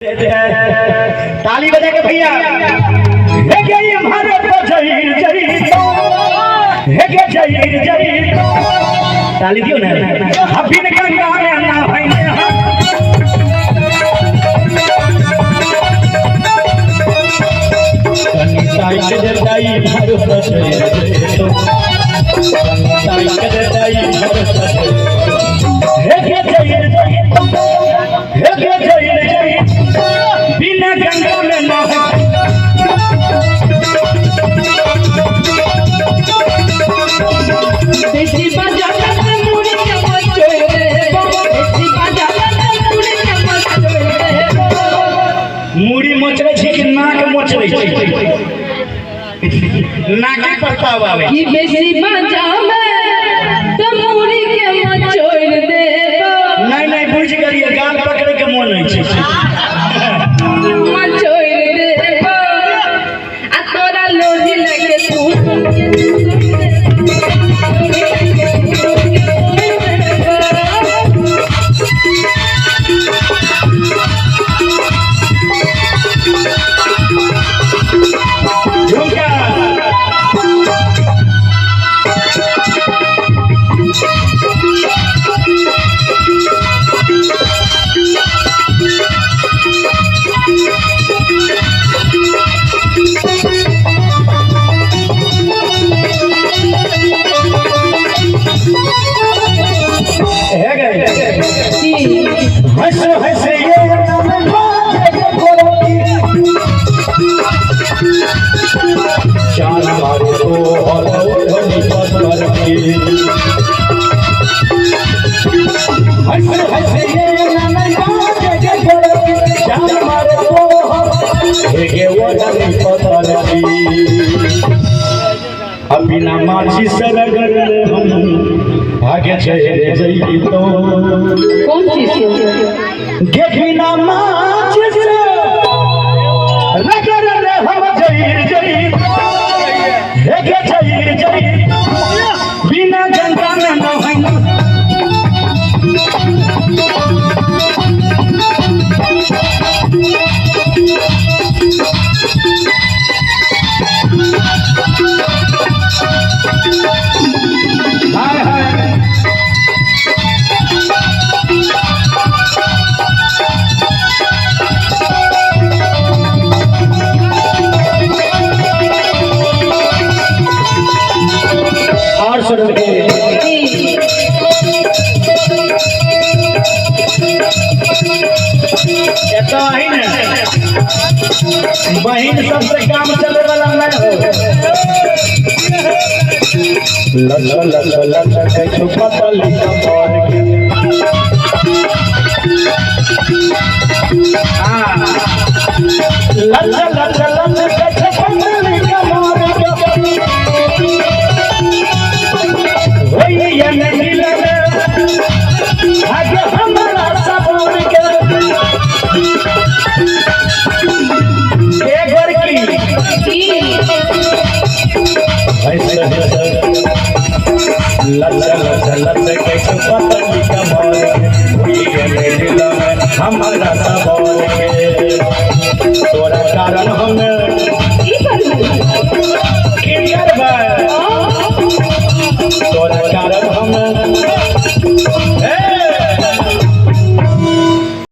ताली बजा के भैया हे के हमारे जहीर जहीर हे के जहीर जहीर ताली दियो ना अभी ने गंगा में ना भाई कनी ताई के दाई भर जहीर ताई के दाई भर हे के जहीर जहीर हे के जहीर जहीर बिना गंगा में ना देसी बाजा के मुड़ी के मचोए देसी बाजा के मुड़ी के मचोए मुड़ी मचरे छी कि नाक मचरे छी नाके पड़ताव आवे कि देसी बाजा में तो मुड़ी के मचोए दे नहीं नहीं बुझ करिए गाल पकड़े के मन है छी मचोए दे आ तोरा लोही लगे तू हंस हंस ये चार मारे तो हंस हंस ये चार मारे तो बिना माझी सरगर हम भागे चले जई तो कौन चीज गे बिना माझी से रगर हम जई जई हे गे जई जई बिना गंगा में न बहन सबसे काम चले वाला नहीं हो लल्ला लल्ला लल्ला के छुपा तली कमर के लल्ला लल्ला लल्ला के छुपा तली कमर के वही ये नहीं लगे आगे हमारा सबोर के लल्ला लल्ला लल्ला के छुपा तली कमर हमारा सबोर के तोरा कारण हम की करबै